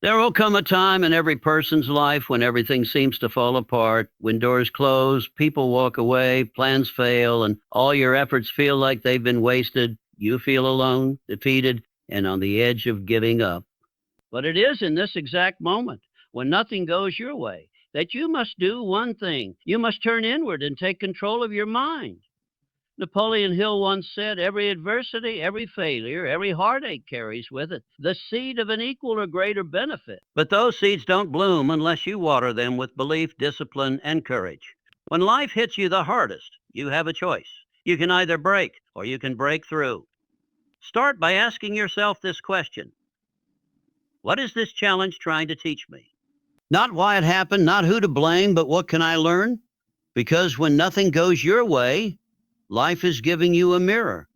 There will come a time in every person's life when everything seems to fall apart, when doors close, people walk away, plans fail, and all your efforts feel like they've been wasted. You feel alone, defeated, and on the edge of giving up. But it is in this exact moment, when nothing goes your way, that you must do one thing. You must turn inward and take control of your mind. Napoleon Hill once said, every adversity, every failure, every heartache carries with it the seed of an equal or greater benefit. But those seeds don't bloom unless you water them with belief, discipline, and courage. When life hits you the hardest, you have a choice. You can either break or you can break through. Start by asking yourself this question: what is this challenge trying to teach me? Not why it happened, not who to blame, but what can I learn? Because when nothing goes your way, life is giving you a mirror,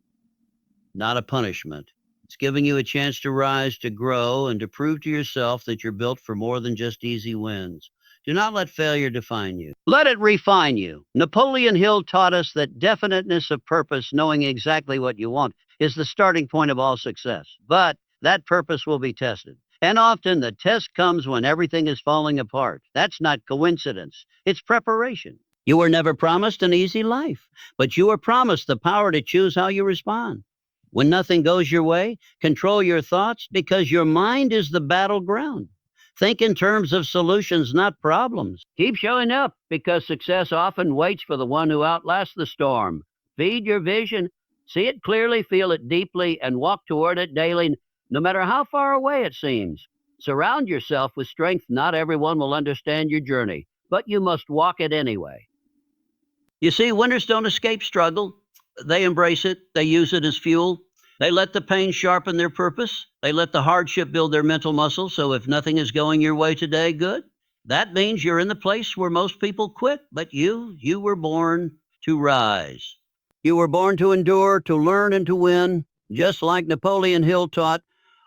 not a punishment. It's giving you a chance to rise, to grow, and to prove to yourself that you're built for more than just easy wins. Do not let failure define you. Let it refine you. Napoleon Hill taught us that definiteness of purpose, knowing exactly what you want, is the starting point of all success. But that purpose will be tested. And often the test comes when everything is falling apart. That's not coincidence, it's preparation. You were never promised an easy life, but you were promised the power to choose how you respond. When nothing goes your way, control your thoughts because your mind is the battleground. Think in terms of solutions, not problems. Keep showing up because success often waits for the one who outlasts the storm. Feed your vision, see it clearly, feel it deeply, and walk toward it daily, no matter how far away it seems. Surround yourself with strength. Not everyone will understand your journey, but you must walk it anyway. You see, winners don't escape struggle. They embrace it. They use it as fuel. They let the pain sharpen their purpose. They let the hardship build their mental muscle. So if nothing is going your way today, good. That means you're in the place where most people quit, but you were born to rise. You were born to endure, to learn, and to win. Just like Napoleon Hill taught,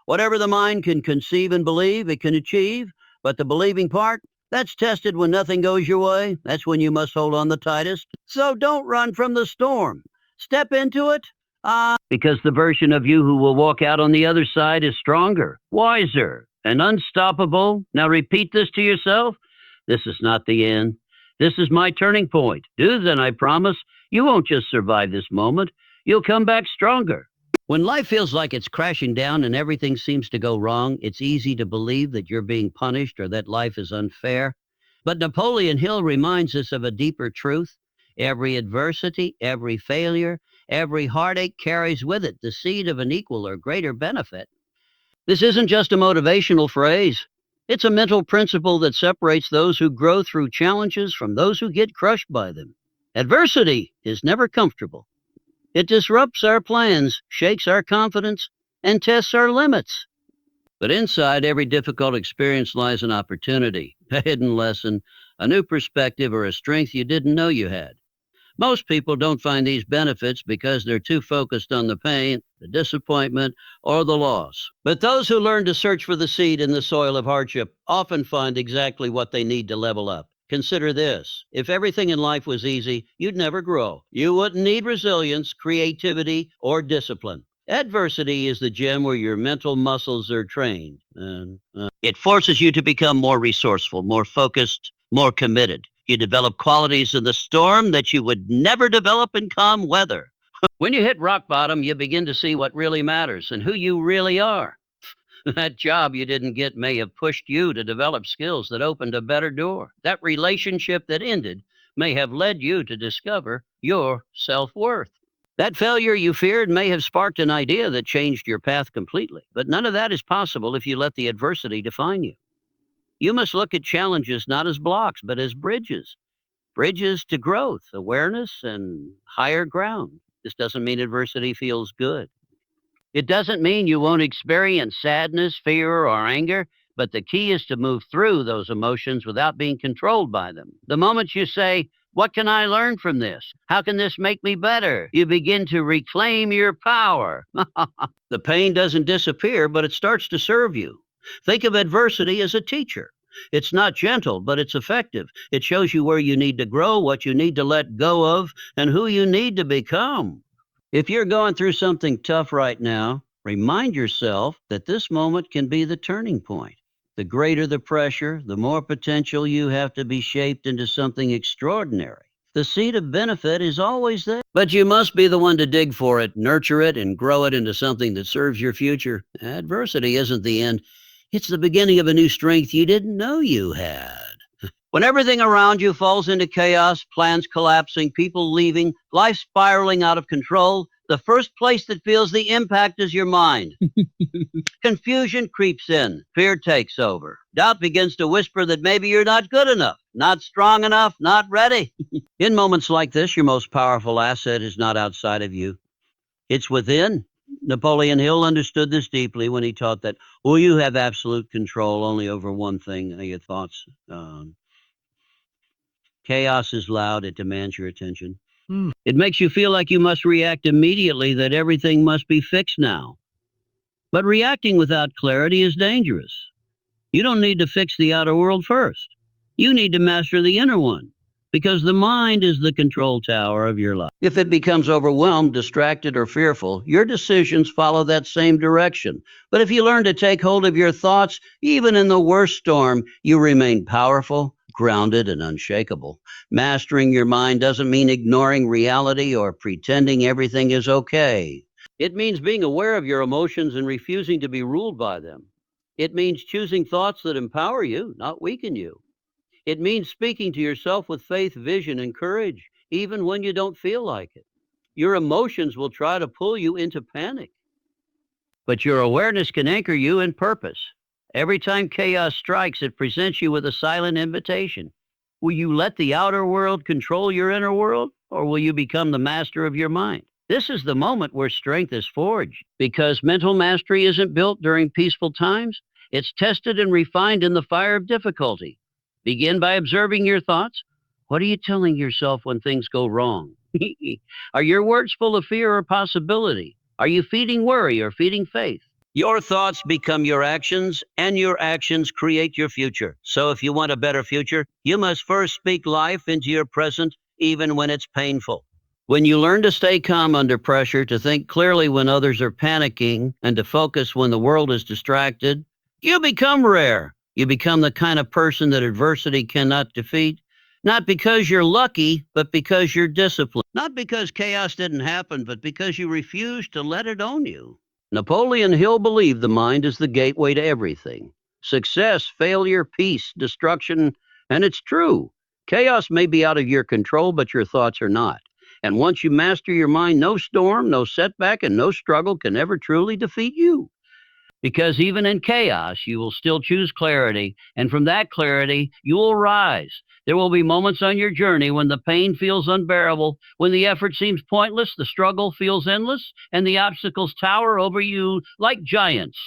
whatever the mind can conceive and believe, it can achieve. But the believing part, that's tested when nothing goes your way. That's when you must hold on the tightest. So don't run from the storm. Step into it. Because the version of you who will walk out on the other side is stronger, wiser, and unstoppable. Now repeat this to yourself. This is not the end. This is my turning point. Do then, I promise, you won't just survive this moment. You'll come back stronger. When life feels like it's crashing down and everything seems to go wrong, it's easy to believe that you're being punished or that life is unfair. But Napoleon Hill reminds us of a deeper truth. Every adversity, every failure, every heartache carries with it the seed of an equal or greater benefit. This isn't just a motivational phrase. It's a mental principle that separates those who grow through challenges from those who get crushed by them. Adversity is never comfortable. It disrupts our plans, shakes our confidence, and tests our limits. But inside every difficult experience lies an opportunity, a hidden lesson, a new perspective, or a strength you didn't know you had. Most people don't find these benefits because they're too focused on the pain, the disappointment, or the loss. But those who learn to search for the seed in the soil of hardship often find exactly what they need to level up. Consider this. If everything in life was easy, you'd never grow. You wouldn't need resilience, creativity, or discipline. Adversity is the gym where your mental muscles are trained. It forces you to become more resourceful, more focused, more committed. You develop qualities in the storm that you would never develop in calm weather. When you hit rock bottom, you begin to see what really matters and who you really are. That job you didn't get may have pushed you to develop skills that opened a better door. That relationship that ended may have led you to discover your self-worth. That failure you feared may have sparked an idea that changed your path completely. But none of that is possible if you let the adversity define you. You must look at challenges not as blocks, but as bridges. Bridges to growth, awareness, and higher ground. This doesn't mean adversity feels good. It doesn't mean you won't experience sadness, fear, or anger, but the key is to move through those emotions without being controlled by them. The moment you say, what can I learn from this? How can this make me better? You begin to reclaim your power. The pain doesn't disappear, but it starts to serve you. Think of adversity as a teacher. It's not gentle, but it's effective. It shows you where you need to grow, what you need to let go of, and who you need to become. If you're going through something tough right now, remind yourself that this moment can be the turning point. The greater the pressure, the more potential you have to be shaped into something extraordinary. The seed of benefit is always there. But you must be the one to dig for it, nurture it, and grow it into something that serves your future. Adversity isn't the end. It's the beginning of a new strength you didn't know you had. When everything around you falls into chaos, plans collapsing, people leaving, life spiraling out of control, the first place that feels the impact is your mind. Confusion creeps in. Fear takes over. Doubt begins to whisper that maybe you're not good enough, not strong enough, not ready. In moments like this, your most powerful asset is not outside of you. It's within. Napoleon Hill understood this deeply when he taught that, well, you have absolute control only over one thing, your thoughts. Chaos is loud. It demands your attention. It makes you feel like you must react immediately, that everything must be fixed now. But reacting without clarity is dangerous. You don't need to fix the outer world first. You need to master the inner one, because the mind is the control tower of your life. If it becomes overwhelmed, distracted, or fearful, your decisions follow that same direction. But if you learn to take hold of your thoughts, even in the worst storm, you remain powerful, grounded, and unshakable. Mastering your mind doesn't mean ignoring reality or pretending everything is okay. It means being aware of your emotions and refusing to be ruled by them. It means choosing thoughts that empower you, not weaken you. It means speaking to yourself with faith, vision, and courage, even when you don't feel like it. Your emotions will try to pull you into panic, but your awareness can anchor you in purpose. Every time chaos strikes, it presents you with a silent invitation. Will you let the outer world control your inner world, or will you become the master of your mind? This is the moment where strength is forged, because mental mastery isn't built during peaceful times. It's tested and refined in the fire of difficulty. Begin by observing your thoughts. What are you telling yourself when things go wrong? Are your words full of fear or possibility? Are you feeding worry or feeding faith? Your thoughts become your actions, and your actions create your future. So if you want a better future, you must first speak life into your present, even when it's painful. When you learn to stay calm under pressure, to think clearly when others are panicking, and to focus when the world is distracted, you become rare. You become the kind of person that adversity cannot defeat, not because you're lucky, but because you're disciplined. Not because chaos didn't happen, but because you refuse to let it own you. Napoleon Hill believed the mind is the gateway to everything: success, failure, peace, destruction. And it's true. Chaos may be out of your control, but your thoughts are not. And once you master your mind, no storm, no setback, and no struggle can ever truly defeat you. Because even in chaos, you will still choose clarity, and from that clarity, you will rise. There will be moments on your journey when the pain feels unbearable, when the effort seems pointless, the struggle feels endless, and the obstacles tower over you like giants.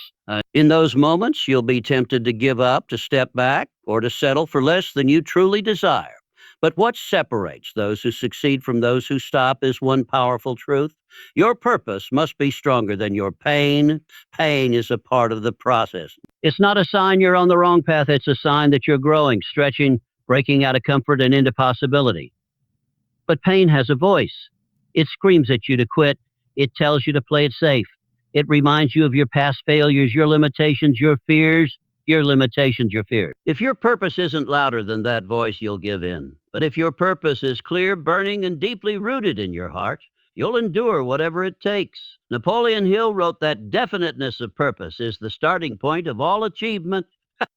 In those moments, you'll be tempted to give up, to step back, or to settle for less than you truly desire. But what separates those who succeed from those who stop is one powerful truth. Your purpose must be stronger than your pain. Pain is a part of the process. It's not a sign you're on the wrong path. It's a sign that you're growing, stretching, breaking out of comfort and into possibility. But pain has a voice. It screams at you to quit. It tells you to play it safe. It reminds you of your past failures, your limitations, your fears, your limitations, your fears. If your purpose isn't louder than that voice, you'll give in. But if your purpose is clear, burning, and deeply rooted in your heart, you'll endure whatever it takes. Napoleon Hill wrote that definiteness of purpose is the starting point of all achievement.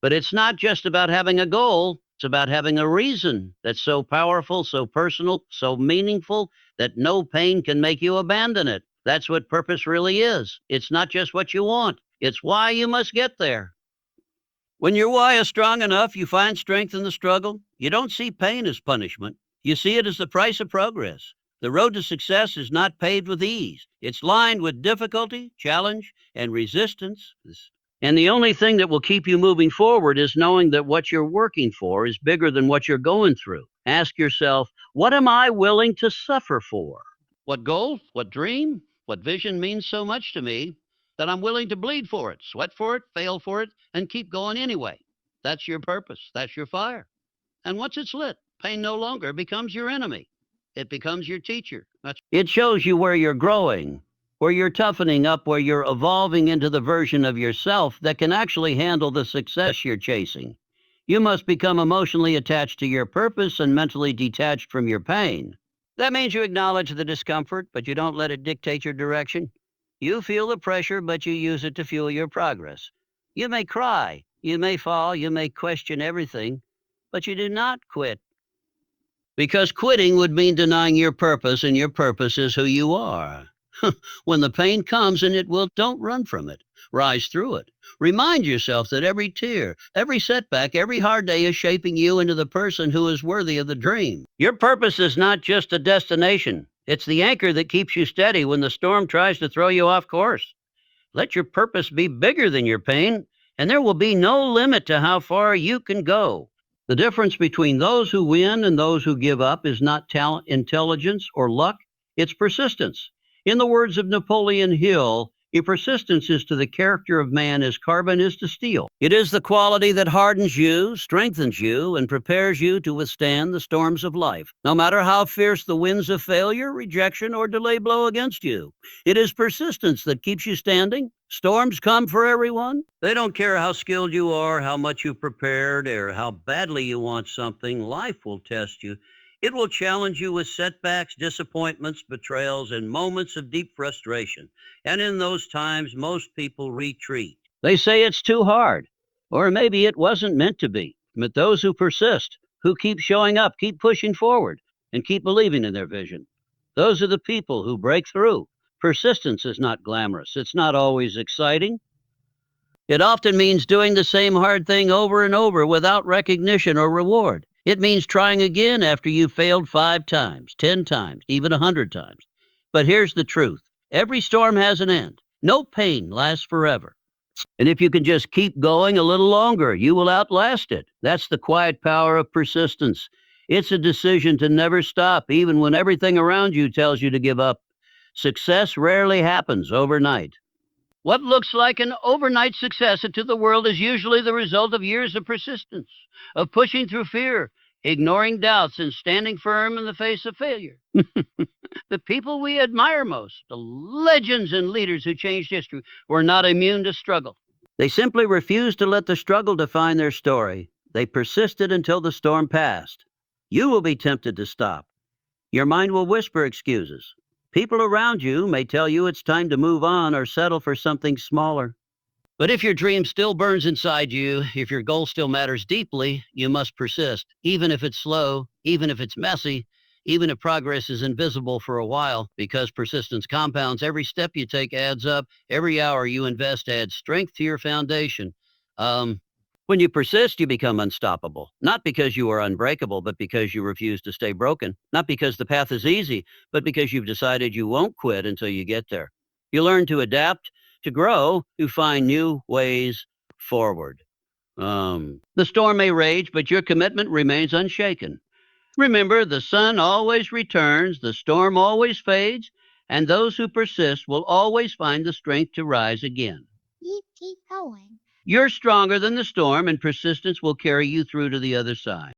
But it's not just about having a goal. It's about having a reason that's so powerful, so personal, so meaningful that no pain can make you abandon it. That's what purpose really is. It's not just what you want. It's why you must get there. When your why is strong enough, you find strength in the struggle. You don't see pain as punishment. You see it as the price of progress. The road to success is not paved with ease. It's lined with difficulty, challenge, and resistance. And the only thing that will keep you moving forward is knowing that what you're working for is bigger than what you're going through. Ask yourself, what am I willing to suffer for? What goal, what dream, what vision means so much to me that I'm willing to bleed for it, sweat for it, fail for it, and keep going anyway. That's your purpose. That's your fire. And once it's lit, pain no longer becomes your enemy. It becomes your teacher. It shows you where you're growing, where you're toughening up, where you're evolving into the version of yourself that can actually handle the success you're chasing. You must become emotionally attached to your purpose and mentally detached from your pain. That means you acknowledge the discomfort, but you don't let it dictate your direction. You feel the pressure, but you use it to fuel your progress. You may cry, you may fall, you may question everything, but you do not quit. Because quitting would mean denying your purpose, and your purpose is who you are. When the pain comes, and it will, don't run from it. Rise through it. Remind yourself that every tear, every setback, every hard day is shaping you into the person who is worthy of the dream. Your purpose is not just a destination. It's the anchor that keeps you steady when the storm tries to throw you off course. Let your purpose be bigger than your pain, and there will be no limit to how far you can go. The difference between those who win and those who give up is not talent, intelligence, or luck. It's persistence. In the words of Napoleon Hill, if persistence is to the character of man as carbon is to steel, it is the quality that hardens you, strengthens you, and prepares you to withstand the storms of life, no matter how fierce the winds of failure, rejection, or delay blow against you. It is persistence that keeps you standing. Storms come for everyone. They don't care how skilled you are, how much you've prepared, or how badly you want something. Life will test you. It will challenge you with setbacks, disappointments, betrayals, and moments of deep frustration. And in those times, most people retreat. They say it's too hard, or maybe it wasn't meant to be. But those who persist, who keep showing up, keep pushing forward, and keep believing in their vision, those are the people who break through. Persistence is not glamorous. It's not always exciting. It often means doing the same hard thing over and over without recognition or reward. It means trying again after you've failed 5 times, 10 times, even 100 times. But here's the truth. Every storm has an end. No pain lasts forever. And if you can just keep going a little longer, you will outlast it. That's the quiet power of persistence. It's a decision to never stop, even when everything around you tells you to give up. Success rarely happens overnight. What looks like an overnight success to the world is usually the result of years of persistence, of pushing through fear, ignoring doubts, and standing firm in the face of failure. The people we admire most, the legends and leaders who changed history, were not immune to struggle. They simply refused to let the struggle define their story. They persisted until the storm passed. You will be tempted to stop. Your mind will whisper excuses. People around you may tell you it's time to move on or settle for something smaller. But if your dream still burns inside you, if your goal still matters deeply, you must persist, even if it's slow, even if it's messy, even if progress is invisible for a while, because persistence compounds. Every step you take adds up. Every hour you invest adds strength to your foundation. When you persist, you become unstoppable, not because you are unbreakable, but because you refuse to stay broken, not because the path is easy, but because you've decided you won't quit until you get there. You learn to adapt, to grow, to find new ways forward. The storm may rage, but your commitment remains unshaken. Remember, the sun always returns, the storm always fades, and those who persist will always find the strength to rise again. Keep going. You're stronger than the storm, and persistence will carry you through to the other side.